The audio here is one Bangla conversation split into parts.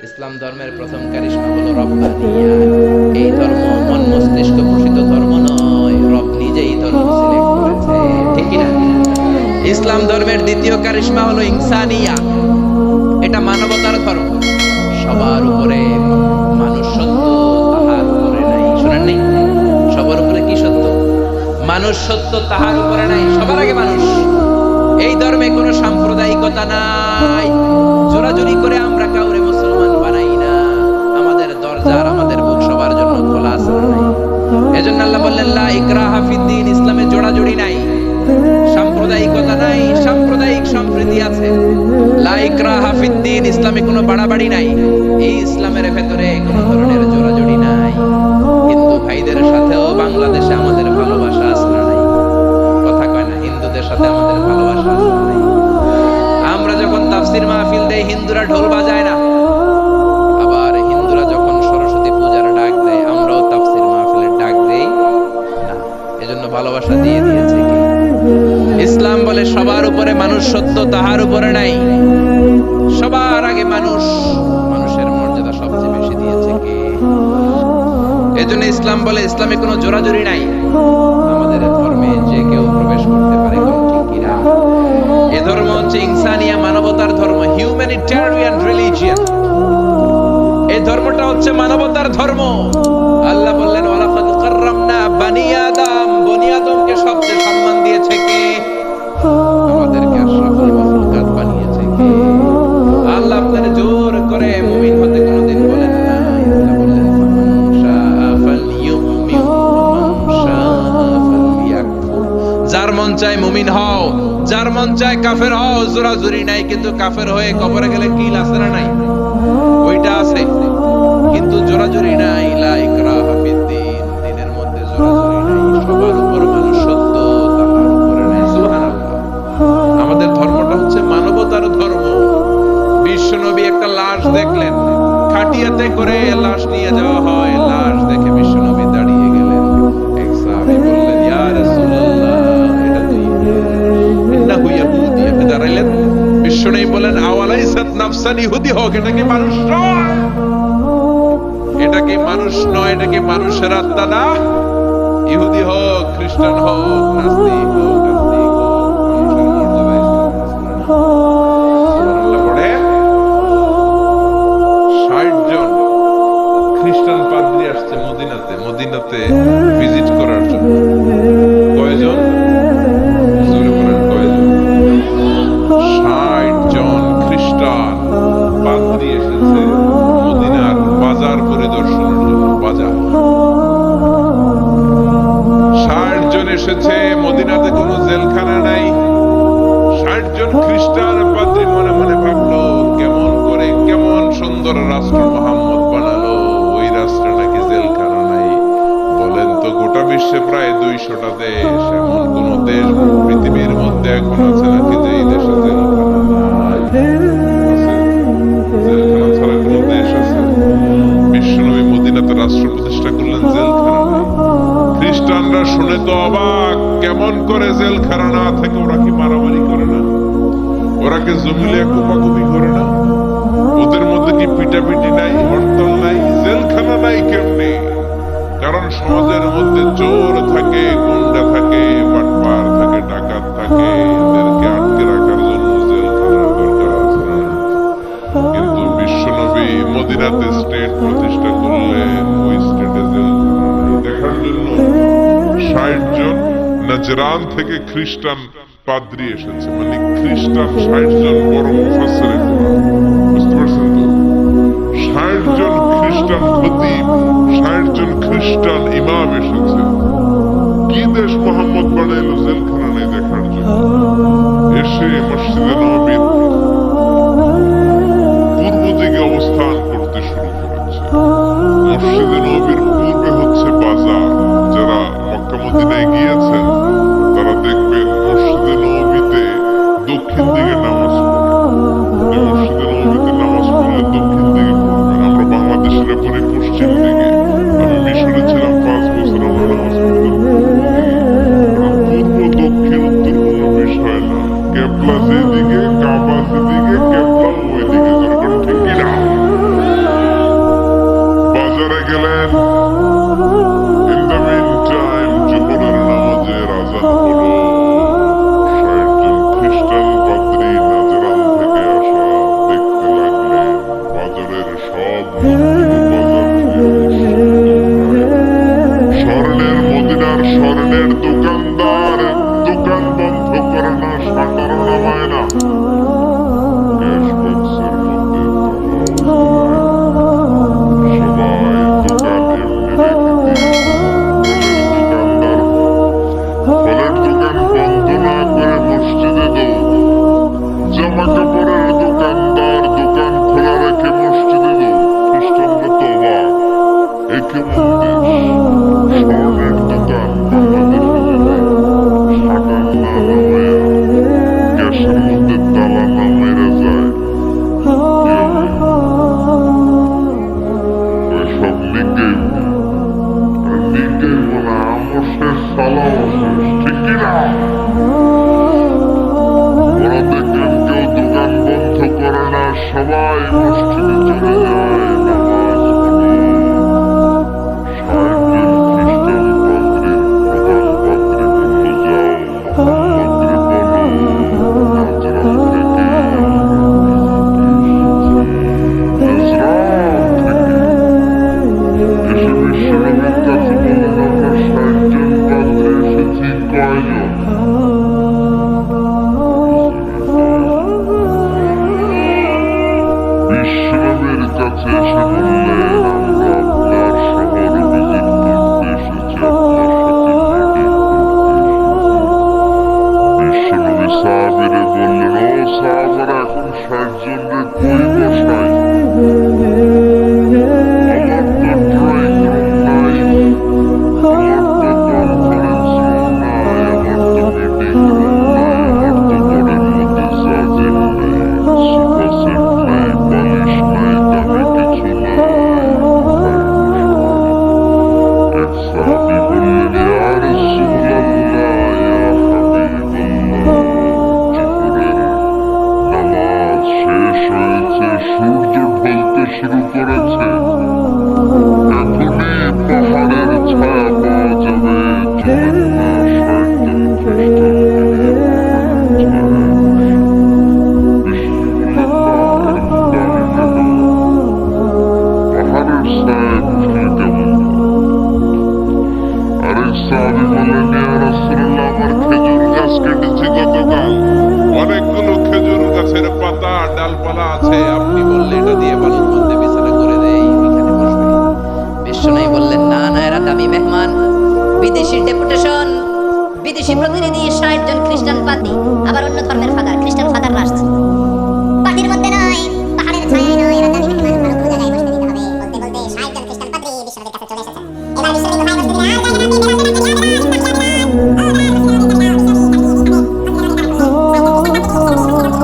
ইসলাম ধর্মের প্রথম কারিশমা হলো রব্বানিয়া। এই ধর্ম মন মস্তিষ্ক পোষিত ধর্ম নয়, রব নিজেই ধর্ম সিলেক্ট করেছে, ঠিক কি না? ইসলাম ধর্মের দ্বিতীয় কারিশমা হলো ইনসানিয়া। এটা মানবতার ধর্ম। সবার উপরে মানুষ সত্য, তাহার উপরে নাই। শুনেন নাই? সবার উপরে কি সত্য? মানুষ সত্য, তাহার উপরে নাই। সবার আগে মানুষ। এই ধর্মে কোনো সাম্প্রদায়িকতা নাই। জোরাজুরি করে আমরা কাউরে মুসলমান বানাই না। আমাদের দরজা আর আমাদের বুক সবার জন্য খোলা আছে না নাই? এজন্য আল্লাহ বললেন লা ইকরাহা ফিদ্দীন, ইসলামে জোরাজুরি নাই, সাম্প্রদায়িকতা নাই, সাম্প্রদায়িক সম্প্রীতি আছে। লা ইকরাহা ফিদ্দীন, ইসলামে কোনো বাড়াবাড়ি নাই। এই ইসলামের ভেতরে কোনো ধরনের জোরাজুরি নাই। হিন্দু ভাইদের সাথেও বাংলাদেশে আমাদের ভালোবাসা আছে না নাই? কথা কয় না, হিন্দুদের সাথে আমাদের ভালোবাসা আছে না নাই? আমরা যখন তাফসীর মাহফিল দেই, হিন্দুরা ঢোল বাজায় না। আবার হিন্দুরা যখন সরস্বতী পূজার ডাক দেয়, আমরাও তাফসীর মাহফিলের ডাক দেই না। এজন্য ভালোবাসা দিয়ে দিয়েছে কি? ইসলাম বলে সবার উপরে মানুষ সত্য, তাহার উপরে নাই। সবার আগে মানুষ, মানুষের মর্যাদা সবচেয়ে বেশি দিয়েছে কে? এজন্য ইসলাম বলে ইসলামে কোনো জোরাজুরি নাই। আমাদের ধর্মে যে কেউ প্রবেশ করতে পারে, ঠিক কিনা? এ ধর্ম হচ্ছে ইনসানিয়া, মানবতার ধর্ম, হিউম্যানিটেরিয়ান রিলিজিয়ন। এই ধর্মটা হচ্ছে মানবতার ধর্ম। আল্লাহ বললেন ওয়ালাকাদ কাররামনা বানি আদম, বনি আদমকে সবচেয়ে সম্মান দিয়েছে কে? আমাদেরকে আশরাফুল মাখলুকাত বানিয়েছে কে? আল্লাহ আপনাদের জোর করে মুমিন হতে কোনোদিন বলেন না। আল্লাহ বললেন ফামান শাআ ফালইউমিন ওয়া মান শাআ ফালইয়াকফুর। যার মন চায় মুমিন হও, যার মন চায় কাফের হও। জোরাজুরি নাই, কিন্তু কাফের হয়ে কবরে গেলে কিল আছে না নাই? ওইটা আছে, কিন্তু জোরাজুরি নাই। লা ইকরাহা ফিদ্দীন, দ্বীনের মধ্যে জোরাজুরি নাই। সবার উপর মানুষ সত্য, তাহার উপরে নাই। সুবহানাল্লাহ। আমাদের ধর্মটা হচ্ছে মানবতার ধর্ম। বিশ্বনবী একটা লাশ দেখলেন, খাটিয়াতে করে লাশ নিয়ে যাওয়া হয়। লাশ দেখে বিশ্বনবী দাঁড়িয়ে গেলেন। এক সাহাবী বললেন ইয়া রাসূলুল্লাহ, এটা তো ইন্নাহু ইয়াহুদি। আপনি দাঁড়াইলেন, বিশ্বনবী বলেন আওয়ালাইসাত নাফসান, ইহুদি হোক, এটা কি মানুষ নয়? এটা কি মানুষ নয়? এটা কি মানুষের আত্মা না? ইহুদি হোক, খ্রিস্টান হোক, নাস্তিক হোক, আস্তিক হোক, মানুষের মর্যাদা ইসলামে আছে না? সুবহানাল্লাহ পড়ে ৬০ জন খ্রিস্টান পাদ্রী আসছে মদিনাতে ভিজিট করার জন্য। কয়জন? জোরে বলেন কয়জন? ৬০ জন খ্রিস্টান পাদ্রী এসেছে মদিনার বাজার পরিদর্শনের জন্য। বাজার ৬০ জন এসেছে। মদিনাতে কোনো জেলখানা নাই। ৬০ জন খ্রিস্টান পাদ্রী মনে মনে ভাবলো, কেমন করে, কেমন সুন্দর রাষ্ট্র মুহাম্মদ বানালো, ওই রাষ্ট্রে নাকি জেলখানা নাই। বলেন তো, গোটা বিশ্বে প্রায় ২০০টা দেশ, এমন কোন দেশ পৃথিবীর মধ্যে এখন আছে নাকি যে এই দেশে জেলখানা নাই? জেলখানা ছাড়া কোন দেশ আছে? বিশ্বনবী মদিনাতে রাষ্ট্র প্রতিষ্ঠা করলেন, জেলখানা নাই। খ্রিস্টানরা শুনে তো অবাক, কেমন করে জেলখানা না থাকে? ওরা কি মারামারি করে না? ওরা কি জমিলে কোপাকুপি করে না? ওদের মধ্যে কি পিটাপিটি নাই, হরতাল নাই? জেলখানা নাই কেমনে? কারণ সমাজের মধ্যে চোর থাকে, গুন্ডা থাকে, বাটপার থাকে, ডাকাত থাকে। এদেরকে আটকে রাখার জন্য জেলখানার দরকার আছে না? কিন্তু বিশ্বনবী মদিনাতে স্টেট প্রতিষ্ঠা করলেন, ওই স্টেটে জেলখানা নাই। দেখার জন্য ৬০ জন নাজরান থেকে খ্রিস্টান পাদ্রী এসেছে। মানে খ্রিস্টান ৬০ জন বড় মুফাসসিরে কোরআন, বুঝতে পারছেন তো? ৬০ জন খ্রিস্টান খতিব, ৬০ জন খ্রিস্টান ইমাম এসেছে। কি দেশ মুহাম্মদ বানাইলো জেলখানা নেই দেখার জন্য? এসে মসজিদে নববীর পূর্ব দিকে অবস্থান করতে শুরু করেছে। মসজিদে নববীর পূর্বে হচ্ছে বাজার। যারা মক্কা মদিনায় গিয়েছেন তারা দেখবেন মসজিদে নববীতে দক্ষিণ দিকে নামাজ পড়ে। মসজিদে নববীতে নামাজ পড়লে দক্ষিণ দিকে পড়বেন। আমরা বাংলাদেশিরা পড়ি পশ্চিম দিকে। আমি মিশরে ছিলাম ৫ বছর, আমরা নামাজ পড়তাম পূর্ব দক্ষিণ উত্তর কোনো বিষয় না। কেবলা যেদিকে, সবাই মসজিদে চলে যায় নামাজ পড়ে। 60 জন খ্রিস্টান পাদ্রীর প্রধান পাদ্রী বলল, যাও মোহাম্মদরে বলো নাজরান থেকে এসে বিশ্বনবীর কাছে বললেন, আমরা 60 জন পাদ্রী এসেছি, কয়জন? বিশ্বনবীর কাছে এসে বললেন, আমরা আপনার শহর ভিজিট করতে এসেছি, আপনার সাথে মিটিং করতে এসেছি। বিশ্বনবী সাহাবীরে বললেন, ও সাহাবারা, এখন 60 জনরে কই বসাই? আমার তো ড্রয়িং রুম নাই, আমার তো কনফারেন্স রুম নাই, আমার তো মিটিং রুম নাই, আমার তো ঘরের মধ্যে জাজিম নাই, সোফা সেট নাই, বালিশ নাই, দামি কিছু নাই। এক সাহাবী বললেন, ইয়া রাসূলুল্লাহ, ইয়া হাবিবাল্লাহ, জোহরের নামাজ শেষ হয়েছে, সূর্য ঢলতে শুরু করেছে, এখনই পাহাড়ের ছায়া পাওয়া যাবে, চলেন না 60 জন খ্রিস্টানকে নিয়ে পাহাড়ের ছায়ায় বসলে কেমন হয়? আরেক সাহাবী বললেন, ইয়া রাসূলুল্লাহ, আমার খেজুর গাছ কেটেছি গতকাল, অনেকগুলো খেজুর গাছের পাতা ডালপালা আছে, আপনি বললে এটা দিয়ে বালুর মধ্যে বিছানা করে দেই, ওইখানে বসবে। বিশ্বনবী বললেন, না না, এরা দামি মেহমান। বিদেশি ডেপুটেশন, বিদেশি প্রতিনিধি, 60 জন খ্রিস্টান পাদ্রী, আবার অন্য ধর্মের ফাদার, খ্রিস্টান ফাদাররা আসছে। পার্টির মধ্যে নয়, পাহাড়ের ছায়ায় নয়, এরা দামি মেহমান, ভালো কোনো জায়গায় বসতে দিতে হবে। বলতে বলতে 60 জন খ্রিস্টান পাদ্রী বিশ্বনবীর কাছে চলে এসেছেন। এবার বিশ্বনবী কোথায় বসতে দিলেন? আর জায়গা না,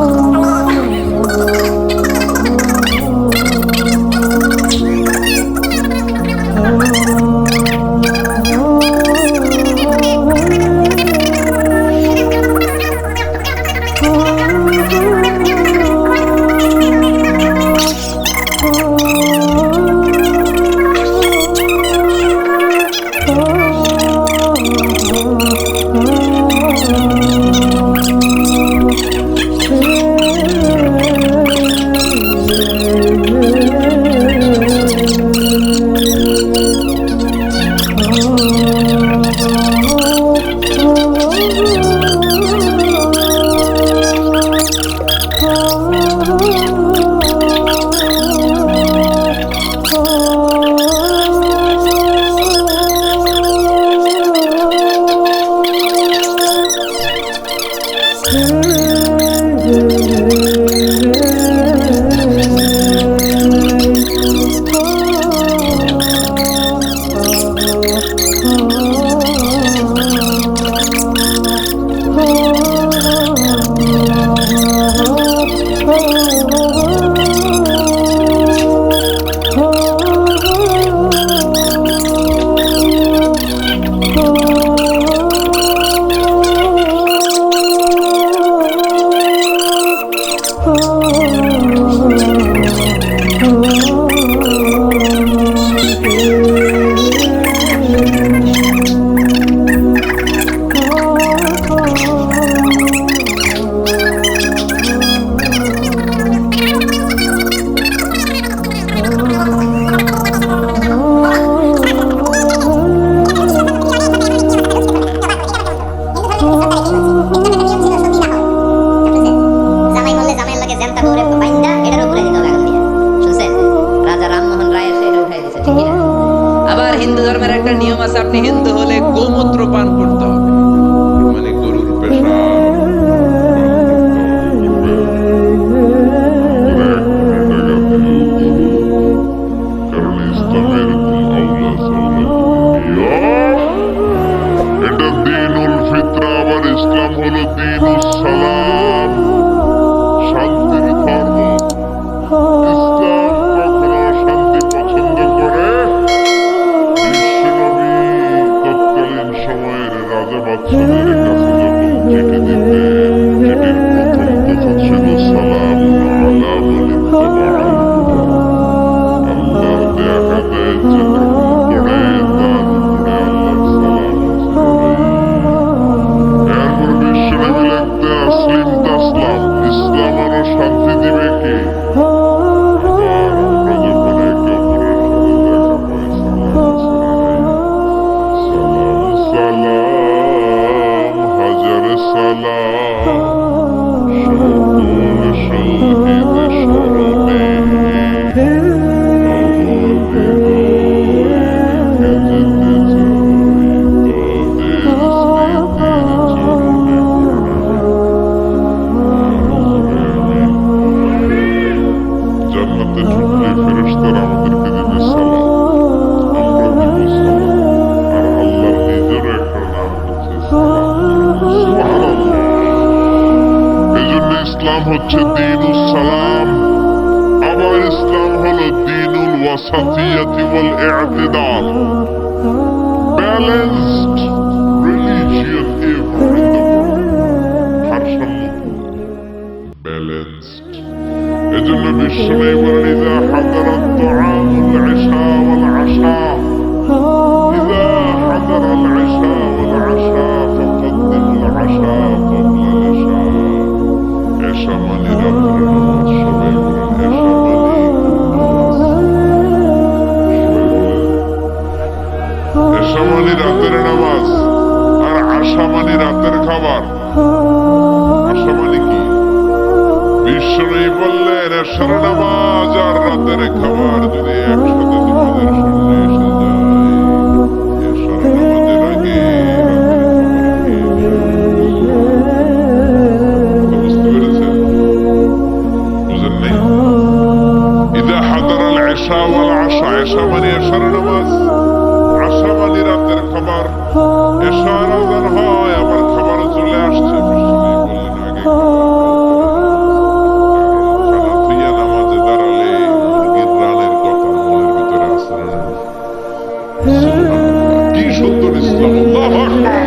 হিন্দু ধর্মের একটা নিয়ম আছে, আপনি হিন্দু হলে গোমূত্র পান করতে হবে। মানে গরুর পেশাব কারণ ইসলামে এরকম আউলা সাউলা, এটা দিনুল ফিতরা, আবার ইসলাম হলো দিনুস সালাম, শান্তির ধর্ম। ইসলাম কখনো শান্তি পছন্দ করে হচ্ছে দীনুস সালাম, আবার ইসলাম হলো দীনুল ওয়াসাতিয়াতি ওয়াল ই'তিদাল, balanced religion ever in the world, ভারসাম্যপূর্ণ, ব্যালেন্সড। এজন্য বিশ্বনবী বলেন ইযা হাদারাত তাআমুল ইশা ওয়াল আশা, ইযা হাদারাল ইশা ওয়াল আশা ফাকাদ্দিমুল আশা ক্বাবলা আল ইশা। এশা মানে রাতের নামাজ, সবাই বলেন এশা মানে এশা মানে রাতের নামাজ, আর আশা মানে রাতের খাবার। আশা মানে কি? বিশ্বনবী বললেন এশার নামাজ আর রাতের খাবার যদি একসাথে তোমাদের সামনে এসে যায়, এশার নামাজের আগে বুঝতে পেরেছেন? বুঝেন নাই? ইযা হাদারাল ইশা ওয়াল আশা, ইশা মানে এশার নামাজ, আশা মানে রাতের খাবার। এশার আযান হয়, আবার খাবারও চলে আসছে। বিশ্বনবী বললেন আগে নামাজে দাঁড়ালে মুরগির রানের কথা মনের ভিতরে আসে না? কি সুন্দর ইসলাম! আল্লাহু আকবার!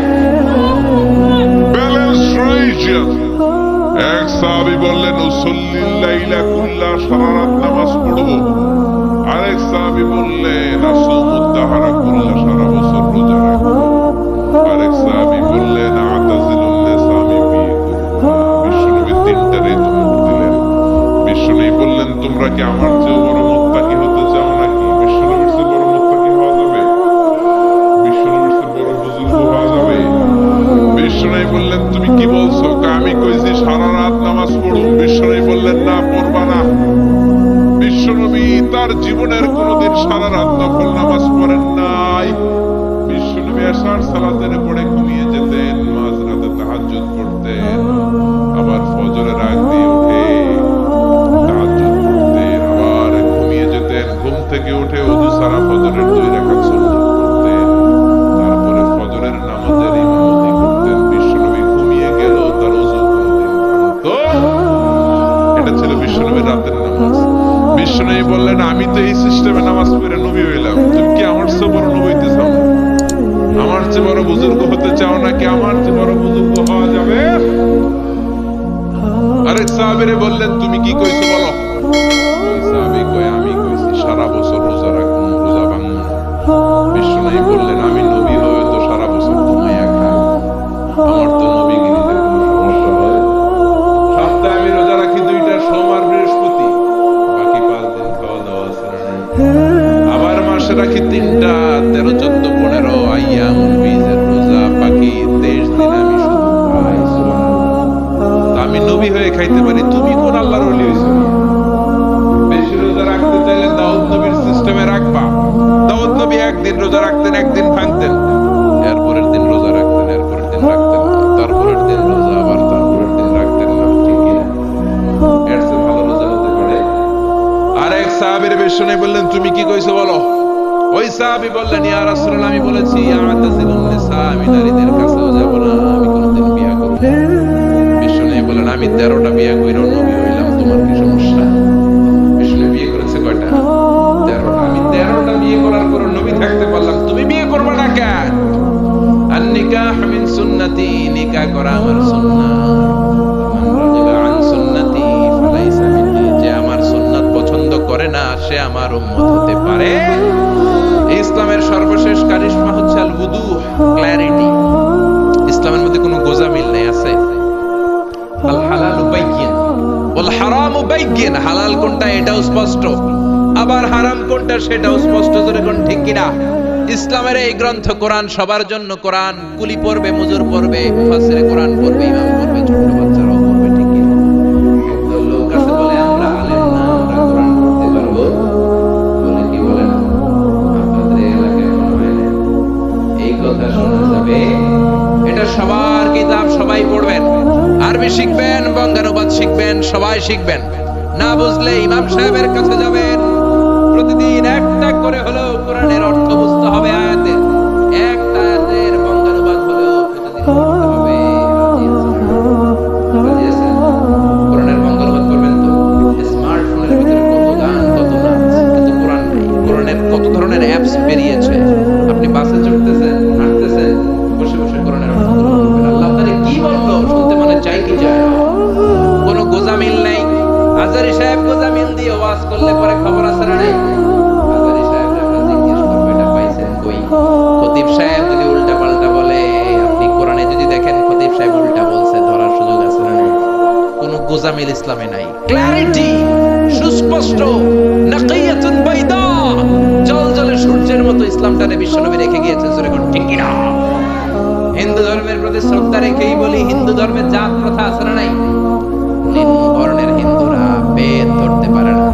Balance religion. এক সাহাবী বললেন উসল্লিল লাইলা কুল্লা, সারা রাত নামাজ পড়ব। আরেক সাহাবী বললেন আসুমুদ দাহরা কুল্লা, সারা বছর রোজা রাখব। আরেক সাহাবী বললেন আতাজিলুন নিসা, আমি বিয়ে করব না। বিশ্বনবী তিনটারই ধমক দিলেন। বিশ্বনবী বললেন তোমরা কি আমার চেয়ে বড় মুত্তাকি হতে চাও নাকি? বিশ্বনবীর চেয়ে বড় মুত্তাকি হওয়া যাবে? বিশ্বনবীর চেয়ে বড় বুজুর্গ হওয়া যাবে? বিশ্বনবী বললেন তুমি কি বলছো? আমি কইছি সারা রাত নামাজ পড়ো। বিশ্বনবী বললেন না, পড়বা না। বিশ্বনবী তার জীবনের কোনোদিন সারা রাত নফল নামাজ পড়েন নাই। বিশ্বনবী এশার সালাতের পরে ঘুমিয়ে যেতেন, মাঝরাতে তাহাজ্জুদ পড়তেন, আবার ফজরের আগ দিয়ে উঠে তাহাজ্জুদ পড়তেন, আবার ঘুমিয়ে যেতেন। ঘুম থেকে উঠে ওযু ছাড়া ফজরের 2 রাকাত সুন্নাত পড়তেন, তারপরে ফজরের নামাজের ইমামতি করতেন। বিশ্বনবী ঘুমিয়ে গেল, তার ওযু কোনোদিন ভাঙতো। এটা ছিল বিশ্বনবীর রাতের নামাজ। বিশ্বনবী বললেন আমি তো এই সিস্টেমে নামাজ পড়ে নবী হইলাম, তুমি কি আমার চেয়ে বড় নবী হইতে চাও? আমার চেয়ে বড় বুজুর্গ হতে চাও নাকি আমার চেয়ে বড় বুজুর্গ হওয়া যাবে? আরেক সাহাবীরে বললেন তুমি কি কইছো বলো। ওই সাহাবী কয় আমি কইছি সারা বছর রোজা রাখবো, রোজা ভাঙবো না। বিশ্বনবী বললেন আমি নবী হয়ে তো সারা বছর ঘুমাইয়া খাই, আমার তো নবীগিরিতে কোনো সমস্যা হয়? সপ্তাহে আমি রোজা রাখি 2টা, সোমবার বৃহস্পতি, বাকি 5 দিন খাওয়া দাওয়া আছে। আবার মাসে রাখি 3টা, 13, 14, 15 আইয়ামুল বীজের রোজা, বাকি 23 দিন আমি শুধু খাই। সুবহানাল্লাহ। আমি নবী হয়ে খাইতে পারি, তুমি কোন আল্লাহর ওলি হইছো? বেশি রোজা রাখতে চাইলে দাউদ নবীর সিস্টেমে রাখবা। দাউদ নবী একদিন রোজা রাখতেন, একদিন ভাঙতেন, এরপরের দিন রোজা রাখতেন, এরপরের দিন রাখতেন না, তারপরের দিন রোজা, আবার তারপরের দিন রাখতেন না। ঠিক না? এর চেয়ে ভালো রোজা হতে পারে? আরেক সাহাবীর বিশ্বনবী বললেন তুমি কি কইছো বলো। ওই সাহাবী বললেন ইয়া রাসূলুল্লাহ আমি বলেছি আতাজিলুন নিসা, আমি নারীদের কাছেও যাব না, আমি কোনদিন বিয়ে করব না। বিশ্বনবী বললেন আমি 13টা বিয়ে কইরাও নবী হইলাম, তোমার কি সমস্যা? বিশ্বনবী বিয়ে করেছে কয়টা? 13টা। আমি 13টা বিয়ে করার পর নবী থাকতে পারলাম, তুমি বিয়ে করবে না কেন? আন নিকাহ মিন সুন্নতি, নিকাহ করা আমার সুন্নাহ। মান রাগিবা আন সুন্নতি ফালাইসা মিন্নি, যে আমার সুন্নাত পছন্দ করে না সে আমার উম্মত হতে পারে। ইসলামের সর্বশেষ কারিশমা হচ্ছে আল wuduh, ক্ল্যারিটি। ইসলামের মধ্যে কোনো গোজামিল নেই, আছে? আল হালালু বাইয়িন ওয়াল হারামু বাইয়িন, হালাল কোনটা এটাও স্পষ্ট, আবার হারাম কোনটা সেটাও স্পষ্ট। জোরে কোন ঠিক কিনা? ইসলামের এই গ্রন্থ কোরআন সবার জন্য। কোরআন কুলি পড়বে, মুজুর পড়বে, মুফাসসিরে কোরআন পড়বে, ইমাম পড়বে, ছোট বাচ্চারাও পড়বে। ঠিক কিনা? একদল লোক আছে বলে আমরা আলেম না, আমরা কোরআন পড়তে পারবো, বলে কি বলে না? আপনাদের এলাকায় মনে হয় না এই কথা শোনা যাবে? এটা সবার কিতাব, সবাই পড়বেন, আরবি শিখবেন, বঙ্গানুবাদ শিখবেন, সবাই শিখবেন। না বুঝলে ইমাম সাহেবের কাছে যাবেন, প্রতিদিন একটা করে হলেও কোরআনের অর্থ বুঝতে হবে। আয়াতের একটা আয়াতের বঙ্গানুবাদ হলেও প্রতিদিন পড়তে হবে। কোরআনের বঙ্গানুবাদ কোরআনের অ্যাপস বেরিয়েছে, আপনি বাসে চড়তেছেন, হাঁটতেছেন, বসে বসে কোরআনের অর্থগুলো বলবেন। আল্লাহ তাআলা কি বললো শুনতে মনে চাই কি যায় না। কোনো গোজামিল নাই। আজারি সাহেব গোজামিল দিয়ে ওয়াজ করলে পরে খবর আছে না নাই? আজারি সাহেব আমরা জিজ্ঞেস করবো এটা পাইছেন কই? খতিব সাহেব যদি উল্টা পাল্টা বলে, আপনি কোরআনে যদি দেখেন খতিব সাহেব উল্টা বলছে, ধরার সুযোগ আছে না নাই? কোনো গোজামিল ইসলামে নাই। ক্ল্যারিটি, সুস্পষ্ট, নাকিয়াতুন বাইদা, জলজলে সূর্যের মতো ইসলামটারে বিশ্বনবী রেখে গিয়েছেন। জোরে কোন ঠিক কিনা? হিন্দু ধর্মের প্রতি শ্রদ্ধা রেখেই বলি, হিন্দু ধর্মের জাত প্রথা আছে না নাই? নিম্ন বর্ণের হিন্দুরা বেদ ধরতে পারে না,